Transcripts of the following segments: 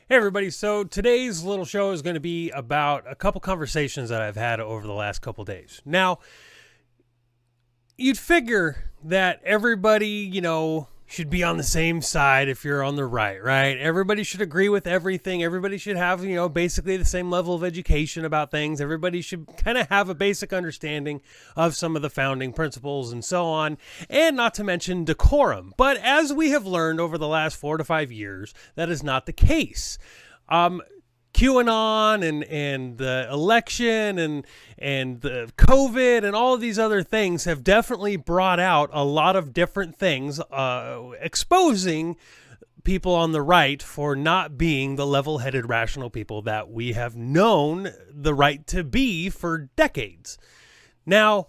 Hey everybody, so today's little show is going to be about a couple conversations that I've had over the last couple days. Now, you'd figure that everybody, should be on the same side if you're on the right? Everybody should agree with everything. Everybody should have, basically the same level of education about things. Everybody should kind of have a basic understanding of some of the founding principles and so on, and not to mention decorum. But as we have learned over the last 4 to 5 years, that is not the case. QAnon and the election and the COVID and all of these other things have definitely brought out a lot of different things, exposing people on the right for not being the level-headed, rational people that we have known the right to be for decades. Now,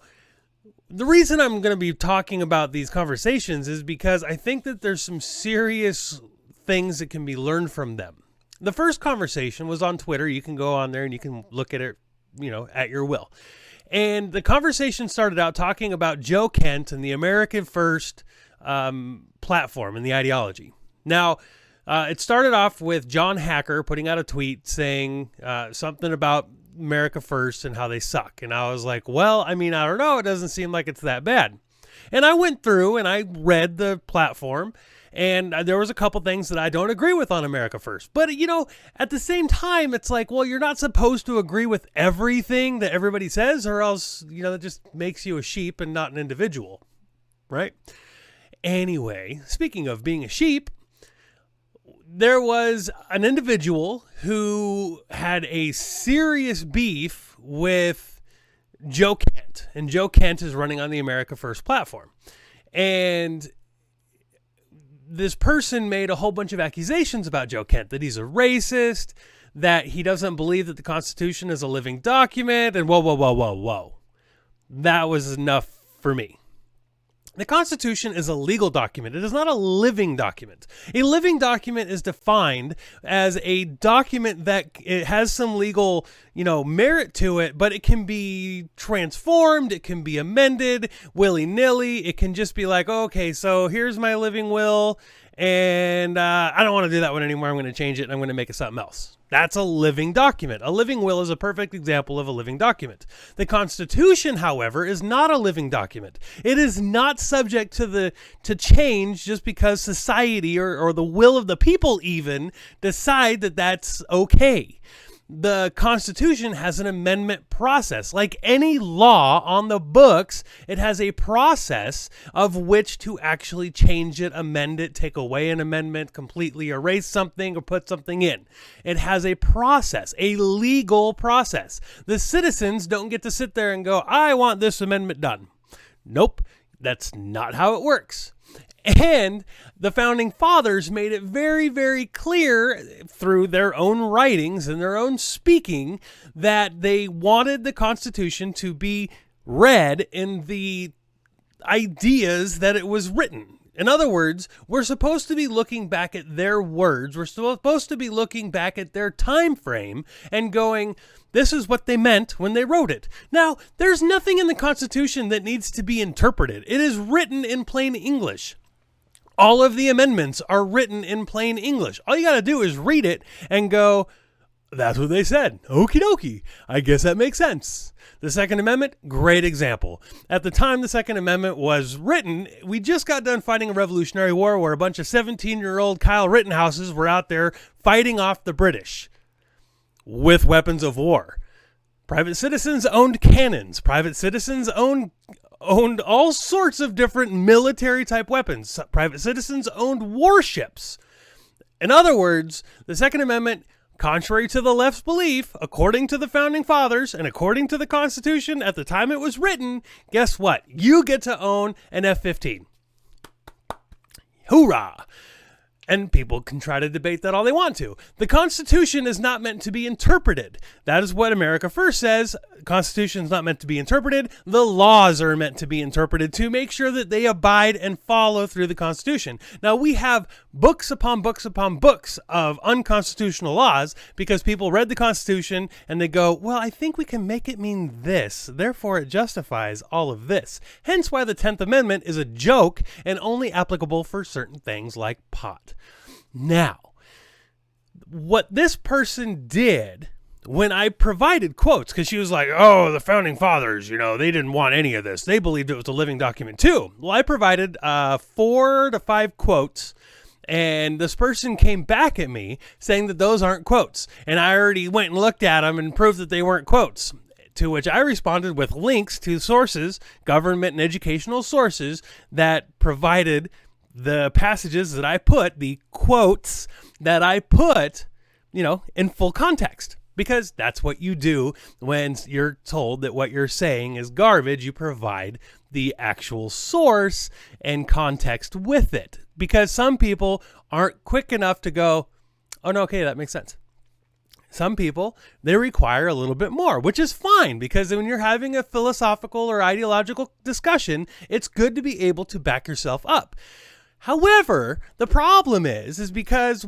the reason I'm going to be talking about these conversations is because I think that there's some serious things that can be learned from them. The first conversation was on Twitter. You can go on there and you can look at it, at your will. And the conversation started out talking about Joe Kent and the American First platform and the ideology. Now, it started off with John Hacker putting out a tweet saying something about America First and how they suck. And I was like, well, I don't know. It doesn't seem like it's that bad. And I went through and I read the platform. And there was a couple things that I don't agree with on America First. But, at the same time, it's like, well, you're not supposed to agree with everything that everybody says, or else, that just makes you a sheep and not an individual, right? Anyway, speaking of being a sheep, there was an individual who had a serious beef with Joe Kent. And Joe Kent is running on the America First platform. And this person made a whole bunch of accusations about Joe Kent, that he's a racist, that he doesn't believe that the Constitution is a living document, and whoa. That was enough for me. The Constitution is a legal document. It is not a living document. A living document is defined as a document that it has some legal, merit to it, but it can be transformed. It can be amended willy-nilly. It can just be like, okay, so here's my living will, and I don't want to do that one anymore. I'm going to change it, and I'm going to make it something else. That's a living document. A living will is a perfect example of a living document. The Constitution, however, is not a living document. It is not subject to change just because society or the will of the people even decide that that's okay. The Constitution has an amendment process. Like any law on the books, it has a process of which to actually change it, amend it, take away an amendment, completely erase something, or put something in. It has a process, a legal process. The citizens don't get to sit there and go, I want this amendment done. Nope, that's not how it works. And the founding fathers made it very, very clear through their own writings and their own speaking that they wanted the Constitution to be read in the ideas that it was written. In other words, we're supposed to be looking back at their words. We're supposed to be looking back at their time frame and going, this is what they meant when they wrote it. Now, there's nothing in the Constitution that needs to be interpreted. It is written in plain English. All of the amendments are written in plain English. All you got to do is read it and go, that's what they said. Okie dokie. I guess that makes sense. The Second Amendment, great example. At the time the Second Amendment was written, we just got done fighting a Revolutionary War where a bunch of 17-year-old Kyle Rittenhouses were out there fighting off the British with weapons of war. Private citizens owned cannons. Private citizens owned all sorts of different military type weapons. Private citizens owned warships. In other words, the Second Amendment, contrary to the left's belief, according to the founding fathers and according to the Constitution at the time it was written, guess what? You get to own an F-15. Hoorah! And people can try to debate that all they want to. The Constitution is not meant to be interpreted. That is what America First says. The Constitution is not meant to be interpreted. The laws are meant to be interpreted to make sure that they abide and follow through the Constitution. Now, we have books upon books upon books of unconstitutional laws because people read the Constitution and they go, well, I think we can make it mean this. Therefore, it justifies all of this. Hence why the 10th Amendment is a joke and only applicable for certain things like pot. Now, What this person did when I provided quotes, because she was like, oh, the founding fathers, they didn't want any of this. They believed it was a living document too. Well, I provided 4 to 5 quotes, and this person came back at me saying that those aren't quotes. And I already went and looked at them and proved that they weren't quotes. To which I responded with links to sources, government and educational sources, that provided the passages that I put, the quotes that I put, in full context. Because that's what you do when you're told that what you're saying is garbage. You provide the actual source and context with it. Because some people aren't quick enough to go, oh, no, okay, that makes sense. Some people, they require a little bit more, which is fine, because when you're having a philosophical or ideological discussion, it's good to be able to back yourself up. However, the problem is because,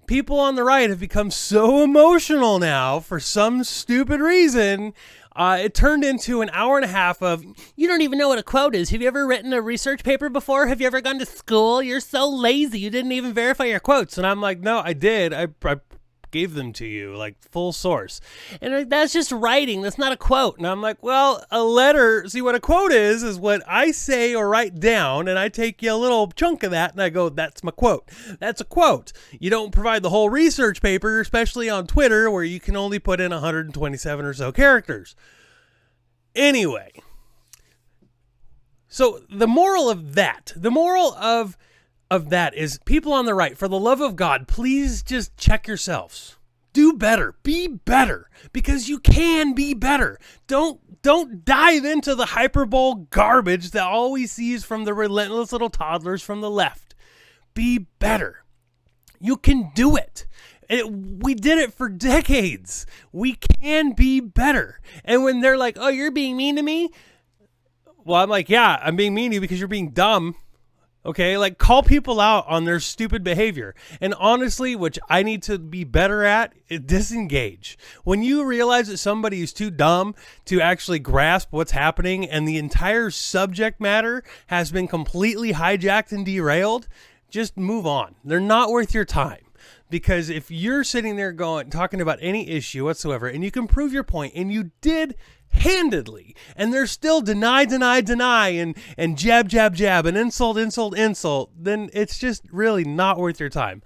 people on the right have become so emotional now for some stupid reason. It turned into an hour and a half of, you don't even know what a quote is. Have you ever written a research paper before? Have you ever gone to school? You're so lazy. You didn't even verify your quotes. And I'm like, no, I did. I gave them to you, like full source. And that's just writing. That's not a quote. And I'm like, well, a letter, see what a quote is what I say or write down, and I take you a little chunk of that and I go, that's my quote. That's a quote. You don't provide the whole research paper, especially on Twitter, where you can only put in 127 or so characters. Anyway, so the moral of that is, people on the right, for the love of God, please just check yourselves. Do better. Be better, because you can be better. Don't dive into the hyperbole garbage that always sees from the relentless little toddlers from the left. Be better. You can do it. We did it for decades. We can be better. And when they're like, oh, you're being mean to me? Well, I'm like, yeah, I'm being mean to you because you're being dumb. Okay, like, call people out on their stupid behavior. And honestly, which I need to be better at, is disengage. When you realize that somebody is too dumb to actually grasp what's happening and the entire subject matter has been completely hijacked and derailed, just move on. They're not worth your time. Because if you're sitting there talking about any issue whatsoever, and you can prove your point, and you did handedly, and they're still deny, and jab, and insult, then it's just really not worth your time.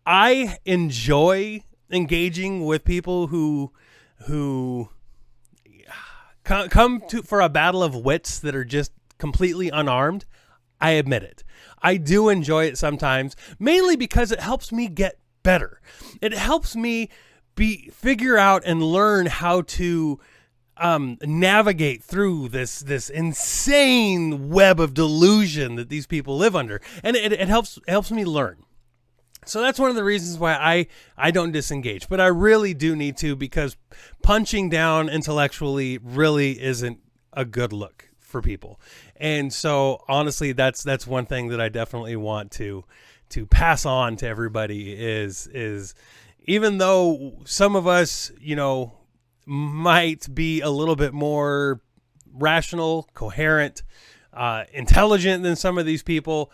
I enjoy engaging with people who come for a battle of wits that are just completely unarmed. I admit it. I do enjoy it sometimes, mainly because it helps me get better. It helps me figure out and learn how to navigate through this insane web of delusion that these people live under, and it helps me learn. So that's one of the reasons why I don't disengage, but I really do need to, because punching down intellectually really isn't a good look for people. And so honestly, that's one thing that I definitely want to pass on to everybody is even though some of us, might be a little bit more rational, coherent, intelligent than some of these people,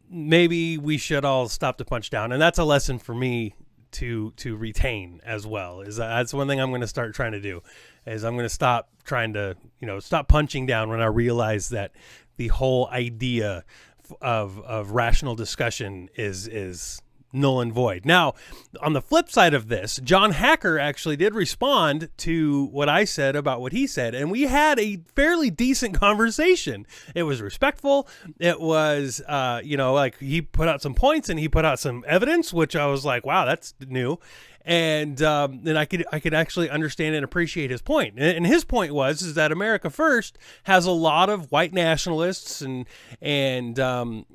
maybe we should all stop to punch down. And that's a lesson for me to retain as well. That's one thing I'm going to start trying to do, is I'm going to stop trying to, stop punching down when I realize that the whole idea of rational discussion is null and void. Now, on the flip side of this, John Hacker actually did respond to what I said about what he said, and we had a fairly decent conversation. It was respectful. It was, like, he put out some points and he put out some evidence, which I was like, wow, that's new. And then I could actually understand and appreciate his point. And his point is that America First has a lot of white nationalists and them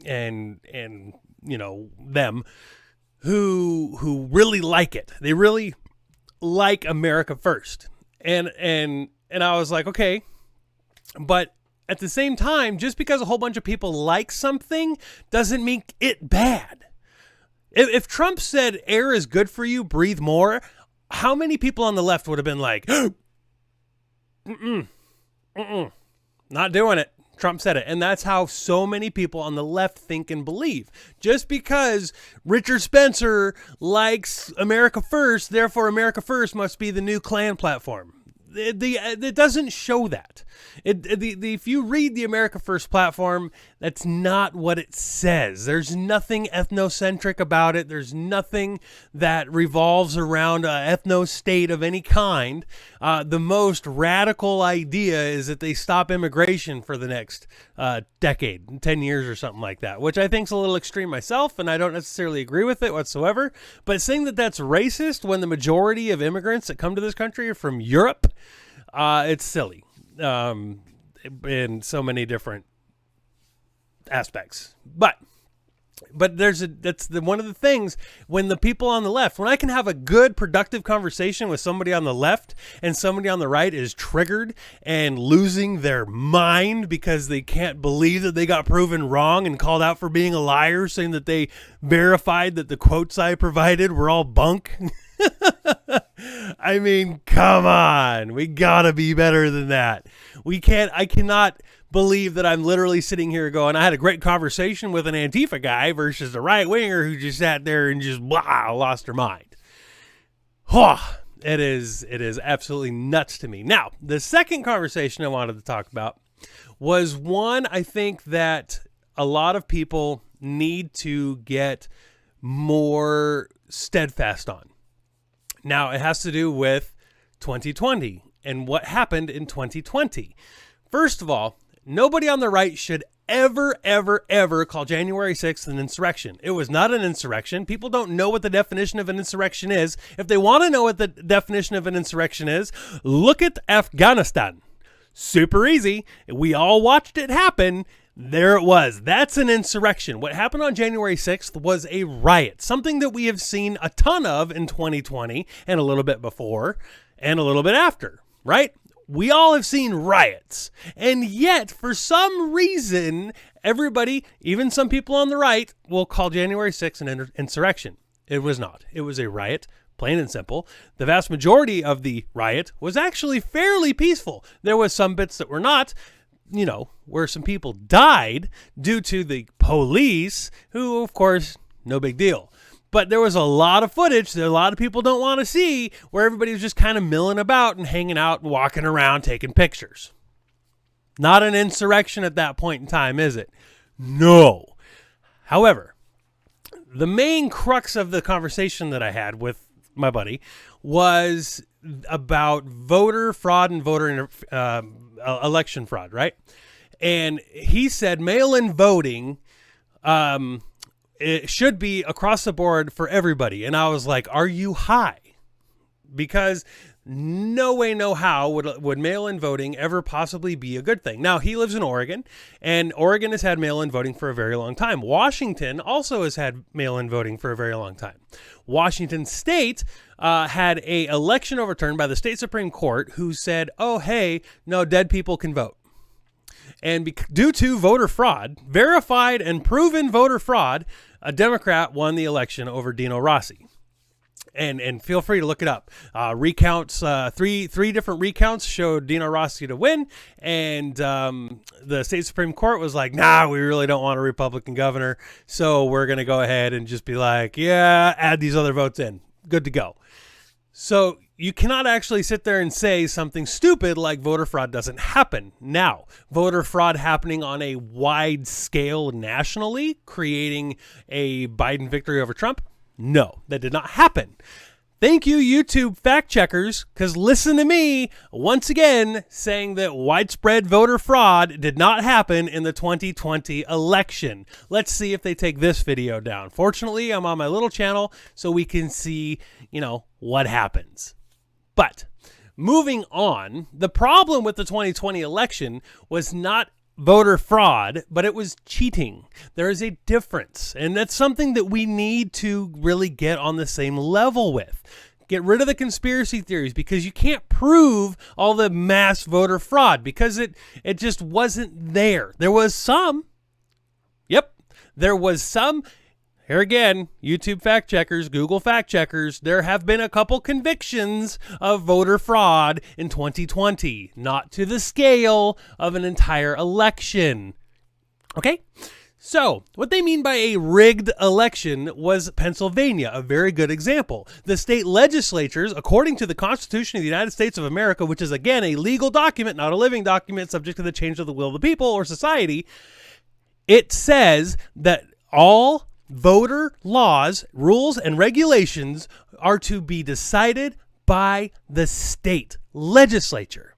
who really like it. They really like America First. And I was like, okay, but at the same time, just because a whole bunch of people like something doesn't make it bad. If Trump said air is good for you, breathe more, how many people on the left would have been like, not doing it. Trump said it. And that's how so many people on the left think and believe. Just because Richard Spencer likes America First, therefore America First must be the new Klan platform. It doesn't show that. If you read the America First platform, that's not what it says. There's nothing ethnocentric about it. There's nothing that revolves around an ethno-state of any kind. The most radical idea is that they stop immigration for the next decade, 10 years or something like that, which I think is a little extreme myself, and I don't necessarily agree with it whatsoever. But saying that that's racist when the majority of immigrants that come to this country are from Europe, it's silly in so many different aspects. But that's one of the things when the people on the left, when I can have a good productive conversation with somebody on the left and somebody on the right is triggered and losing their mind because they can't believe that they got proven wrong and called out for being a liar, saying that they verified that the quotes I provided were all bunk. I mean, come on. We gotta be better than that. I cannot believe that I'm literally sitting here going, I had a great conversation with an Antifa guy versus a right winger who just sat there and just lost her mind. It is absolutely nuts to me. Now, the second conversation I wanted to talk about was one I think that a lot of people need to get more steadfast on. Now, it has to do with 2020 and what happened in 2020. First of all, nobody on the right should ever call January 6th an insurrection. It was not an insurrection. People don't know what the definition of an insurrection is. If they want to know what the definition of an insurrection is, look at Afghanistan. Super easy. We all watched it happen. There it was. That's an insurrection. What happened on January 6th was a riot, something that we have seen a ton of in 2020 and a little bit before and a little bit after, right? We all have seen riots. And yet, for some reason, everybody, even some people on the right, will call January 6th an insurrection. It was not. It was a riot, plain and simple. The vast majority of the riot was actually fairly peaceful. There was some bits that were not, where some people died due to the police, who, of course, no big deal. But there was a lot of footage that a lot of people don't want to see where everybody was just kind of milling about and hanging out and walking around taking pictures. Not an insurrection at that point in time, is it? No. However, the main crux of the conversation that I had with my buddy was about voter fraud and voter election fraud, right? And he said mail-in voting it should be across the board for everybody. And I was like, are you high? Because no way, no how would mail-in voting ever possibly be a good thing. Now, he lives in Oregon, and Oregon has had mail-in voting for a very long time. Washington also has had mail-in voting for a very long time. Washington State had an election overturned by the state Supreme Court who said, oh, hey, no, dead people can vote. And due to voter fraud, verified and proven voter fraud, a Democrat won the election over Dino Rossi. And feel free to look it up. Recounts, three different recounts showed Dino Rossi to win. And the state Supreme Court was like, nah, we really don't want a Republican governor. So we're going to go ahead and just be like, yeah, add these other votes in. Good to go. So you cannot actually sit there and say something stupid like voter fraud doesn't happen. Now, voter fraud happening on a wide scale nationally, creating a Biden victory over Trump? No, that did not happen. Thank you, YouTube fact checkers, because listen to me once again saying that widespread voter fraud did not happen in the 2020 election. Let's see if they take this video down. Fortunately, I'm on my little channel so we can see, what happens. But moving on, the problem with the 2020 election was not voter fraud, but it was cheating. There is a difference, and that's something that we need to really get on the same level with. Get rid of the conspiracy theories, because you can't prove all the mass voter fraud because it just wasn't there. There was some. Yep, there was some. here again, YouTube fact checkers, Google fact checkers, there have been a couple convictions of voter fraud in 2020, not to the scale of an entire election. Okay? So, what they mean by a rigged election was Pennsylvania, a very good example. The state legislatures, according to the Constitution of the United States of America, which is again a legal document, not a living document subject to the change of the will of the people or society, it says that all voter laws, rules, and regulations are to be decided by the state legislature.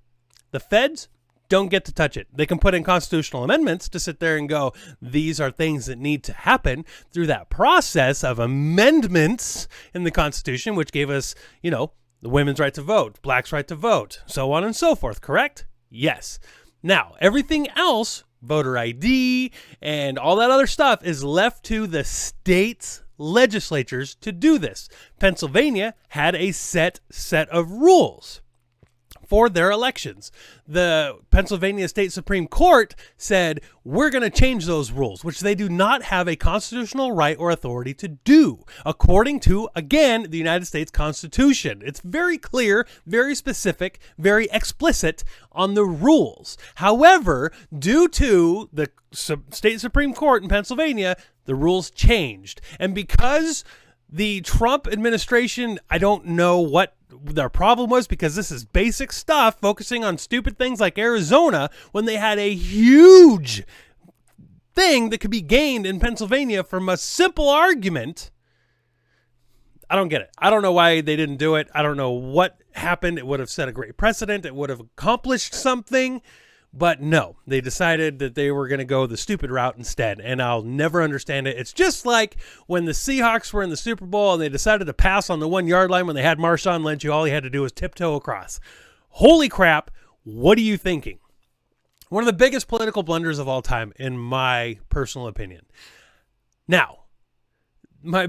The feds don't get to touch it. They can put in constitutional amendments to sit there and go, these are things that need to happen through that process of amendments in the Constitution, which gave us, the women's right to vote, blacks' right to vote, so on and so forth, correct? Yes. Now, everything else, voter ID and all that other stuff, is left to the state's legislatures to do this. Pennsylvania had a set of rules for their elections. The Pennsylvania State Supreme Court said, we're going to change those rules, which they do not have a constitutional right or authority to do, according to, again, the United States Constitution. It's very clear, very specific, very explicit on the rules. However, due to the State Supreme Court in Pennsylvania, the rules changed. And because the Trump administration, I don't know what their problem was, because this is basic stuff focusing on stupid things like Arizona, when they had a huge thing that could be gained in Pennsylvania from a simple argument. I don't get it. I don't know why they didn't do it. I don't know what happened. It would have set a great precedent. It would have accomplished something. But no, they decided that they were going to go the stupid route instead, and I'll never understand it. It's just like when the Seahawks were in the Super Bowl and they decided to pass on the 1 yard line when they had Marshawn Lynch, who all he had to do was tiptoe across. Holy crap, what are you thinking? One of the biggest political blunders of all time, in my personal opinion. Now, my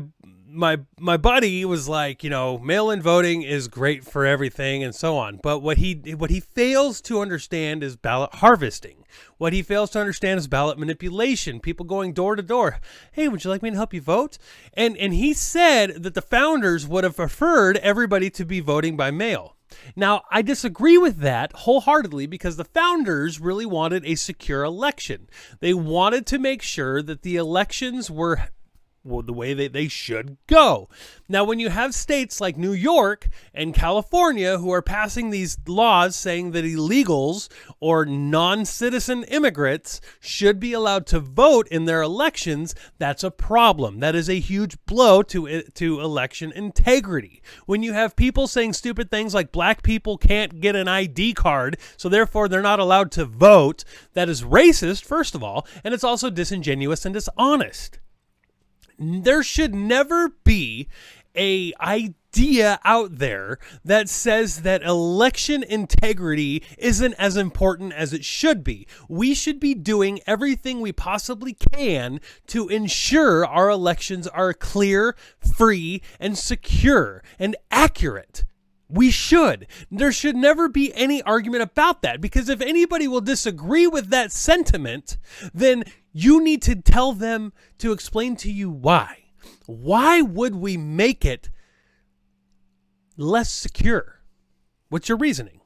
buddy was like, mail-in voting is great for everything and so on. But what he fails to understand is ballot harvesting. What he fails to understand is ballot manipulation. People going door to door. Hey, would you like me to help you vote? And he said that the founders would have preferred everybody to be voting by mail. Now, I disagree with that wholeheartedly, because the founders really wanted a secure election. They wanted to make sure that the elections were the way they should go. Now, when you have states like New York and California who are passing these laws saying that illegals or non-citizen immigrants should be allowed to vote in their elections, that's a problem. That is a huge blow to election integrity. When you have people saying stupid things like black people can't get an ID card, so therefore they're not allowed to vote, that is racist, first of all, and it's also disingenuous and dishonest. There should never be an idea out there that says that election integrity isn't as important as it should be. We should be doing everything we possibly can to ensure our elections are clear, free, and secure and accurate. We should. There should never be any argument about that, because if anybody will disagree with that sentiment, then you need to tell them to explain to you why. Why would we make it less secure? What's your reasoning?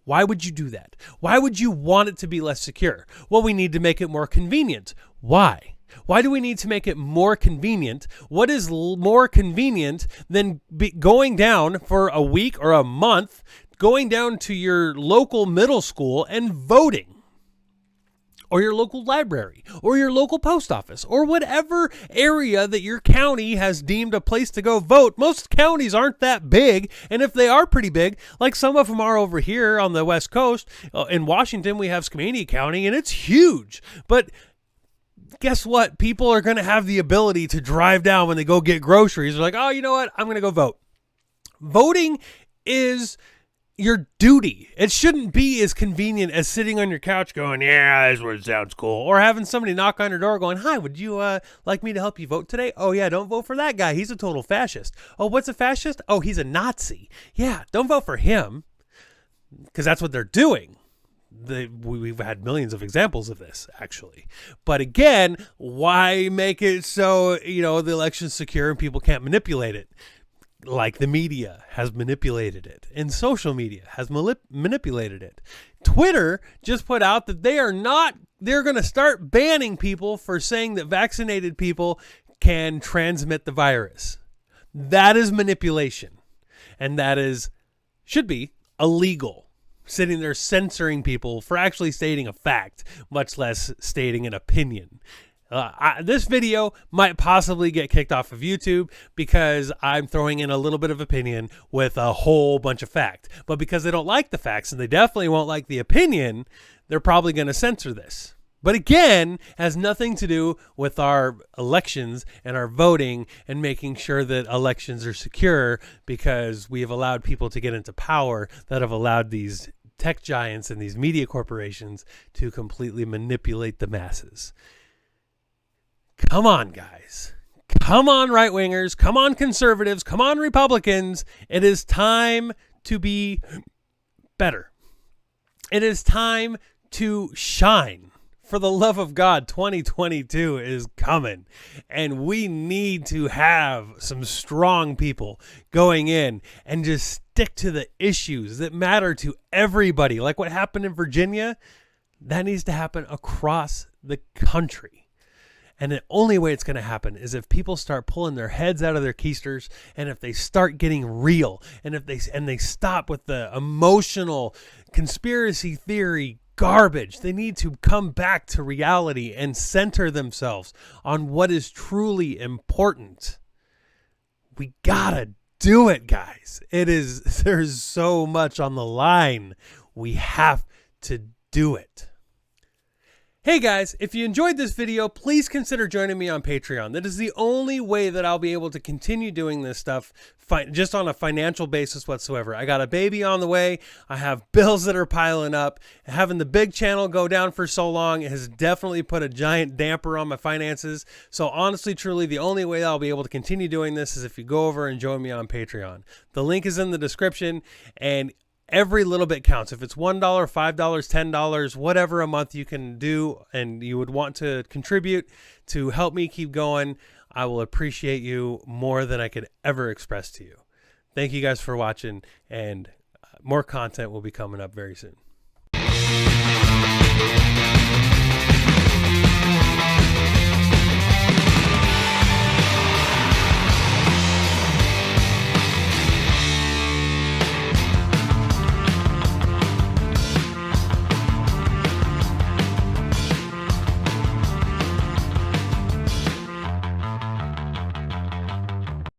Why would you do that? Why would you want it to be less secure? Well, we need to make it more convenient. Why? Why do we need to make it more convenient? What is more convenient than going down for a week or a month, going down to your local middle school and voting? Or your local library, or your local post office, or whatever area that your county has deemed a place to go vote. Most counties aren't that big, and if they are pretty big, like some of them are over here on the West Coast, in Washington we have Skamania County, and it's huge. But guess what? People are going to have the ability to drive down when they go get groceries. They're like, oh, you know what? I'm going to go vote. Voting is your duty. It shouldn't be as convenient as sitting on your couch going, yeah, this one sounds cool. Or having somebody knock on your door going, hi, would you like me to help you vote today? Oh, yeah, don't vote for that guy. He's a total fascist. Oh, what's a fascist? Oh, he's a Nazi. Yeah, don't vote for him, because that's what they're doing. we've had millions of examples of this, actually. But again, why make it so, the election's secure and people can't manipulate it? Like the media has manipulated it, and social media has manipulated it. Twitter just put out that they're going to start banning people for saying that vaccinated people can transmit the virus. That is manipulation. And that should be illegal. Sitting there censoring people for actually stating a fact, much less stating an opinion. This video might possibly get kicked off of YouTube because I'm throwing in a little bit of opinion with a whole bunch of fact. But because they don't like the facts and they definitely won't like the opinion, they're probably going to censor this. But again, has nothing to do with our elections and our voting and making sure that elections are secure, because we have allowed people to get into power that have allowed these tech giants and these media corporations to completely manipulate the masses. Come on, guys. Come on, right-wingers. Come on, conservatives. Come on, Republicans. It is time to be better. It is time to shine. For the love of God, 2022 is coming, and we need to have some strong people going in and just stick to the issues that matter to everybody. Like what happened in Virginia, that needs to happen across the country. And the only way it's going to happen is if people start pulling their heads out of their keisters, and if they start getting real, and if they stop with the emotional conspiracy theory garbage. They need to come back to reality and center themselves on what is truly important. We gotta do it, guys. There's so much on the line. We have to do it. Hey guys, if you enjoyed this video, please consider joining me on Patreon. That is the only way that I'll be able to continue doing this stuff just on a financial basis whatsoever. I got a baby on the way. I have bills that are piling up. Having the big channel go down for so long has definitely put a giant damper on my finances. So honestly, truly, the only way I'll be able to continue doing this is if you go over and join me on Patreon. The link is in the description, and every little bit counts. If it's $1, $5, $10, whatever a month you can do and you would want to contribute to help me keep going, I will appreciate you more than I could ever express to you. Thank you guys for watching, and more content will be coming up very soon.